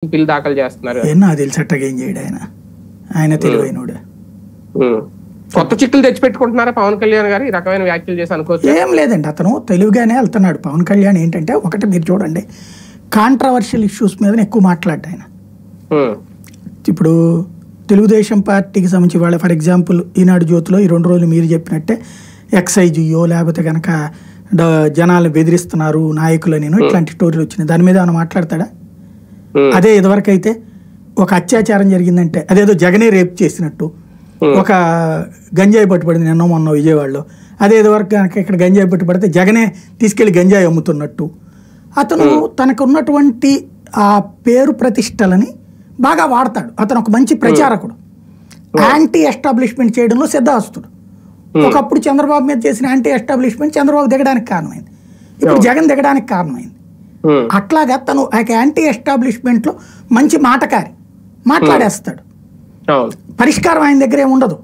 Bill దాఖలు చేస్తున్నారు. నాకు తెలిసట్టగా ఏం చేయడు ఆయన తెలివైనడు. కొత్త చిక్కులు తెచ్చిపెట్టుకుంటున్నారా పవన్ కళ్యాణ్ గారు ఈ రకమైన వ్యాఖ్యలు చేసి అనుకోవచ్చు? ఏం లేదండి, అతను తెలివిగానే వెళ్తున్నాడు. పవన్ కళ్యాణ్ ఏంటంటే ఒకటి మీరు చూడండి, కాంట్రవర్షియల్ ఇష్యూస్ మీద ఎక్కువ మాట్లాడ్డా ఆయన. ఇప్పుడు తెలుగుదేశం పార్టీకి సంబంధించి వాళ్ళ ఫర్ ఎగ్జాంపుల్ ఈనాడు జ్యోతిలో ఈ 2 రోజులు మీరు చెప్పినట్టే ఎక్సైజీయో లేకపోతే కనుక జనాలు బెదిరిస్తున్నారు నాయకులని ఇట్లాంటి స్టోరీలు వచ్చినాయి. దాని మీద ఏమైనా మాట్లాడతాడా? అదే ఇదివరకు అయితే ఒక అత్యాచారం జరిగిందంటే అదేదో జగనే రేప్ చేసినట్టు, ఒక గంజాయి పట్టుబడింది నిన్న మొన్న విజయవాడలో, అదే ఇదివరకు కనుక ఇక్కడ గంజాయి పట్టుబడితే జగనే తీసుకెళ్లి గంజాయి అమ్ముతున్నట్టు అతను తనకున్నటువంటి ఆ పేరు ప్రతిష్టలని బాగా వాడతాడు. అతను ఒక మంచి ప్రచారకుడు, యాంటీ ఎస్టాబ్లిష్మెంట్ చేయడంలో సిద్ధాస్తుడు. ఒకప్పుడు చంద్రబాబు మీద చేసిన యాంటీ ఎస్టాబ్లిష్మెంట్ చంద్రబాబు దిగడానికి కారణమైంది, ఇప్పుడు జగన్ దిగడానికి కారణమైంది. అట్లాగా తను ఆ యాంటీ ఎస్టాబ్లిష్మెంట్ లో మంచి మాటకారి, మాట్లాడేస్తాడు. పరిష్కారం ఆయన దగ్గర ఏమి ఉండదు.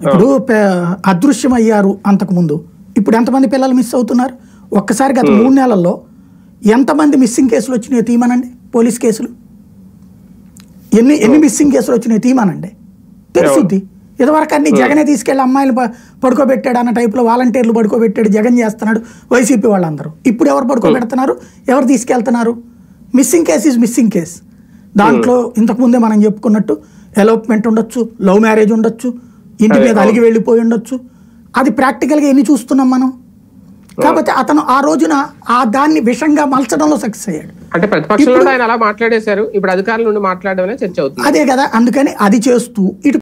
ఇప్పుడు అదృశ్యం అయ్యారు అంతకుముందు, ఇప్పుడు ఎంతమంది పిల్లలు మిస్ అవుతున్నారు? ఒక్కసారి గత 3 నెలల్లో ఎంతమంది మిస్సింగ్ కేసులు వచ్చినాయో తీయమనండి. పోలీస్ కేసులు ఎన్ని మిస్సింగ్ కేసులు వచ్చినాయో తీయమనండి, తెలుసుద్ది. ఇదివరకు అన్ని జగనే తీసుకెళ్లి అమ్మాయిలు పడుకోబెట్టాడు అన్న టైప్లో వాలంటీర్లు పడుకోబెట్టాడు, జగన్ చేస్తున్నాడు వైసీపీ వాళ్ళందరూ. ఇప్పుడు ఎవరు పడుకోబెడుతున్నారు, ఎవరు తీసుకెళ్తున్నారు? Missing case is missing case. దాంట్లో ఇంతకుముందే మనం చెప్పుకున్నట్టు ఎలోప్మెంట్ ఉండొచ్చు, లవ్ మ్యారేజ్ ఉండొచ్చు, ఇంటి మీద అలిగి వెళ్ళిపోయి ఉండొచ్చు. అది ప్రాక్టికల్గా ఎన్ని చూస్తున్నాం మనం. కాబట్టి అతను ఆ రోజున ఆ దాన్ని విషంగా మలచడంలో సక్సెస్ అయ్యాడు. అంటే ప్రతిపక్షంలో ఆయన అలా మాట్లాడేశారు, ఇప్పుడు అధికారుల నుండి మాట్లాడడం చర్చ అవుతుంది. అదే కదా, అందుకని అది చేస్తూ ఇటు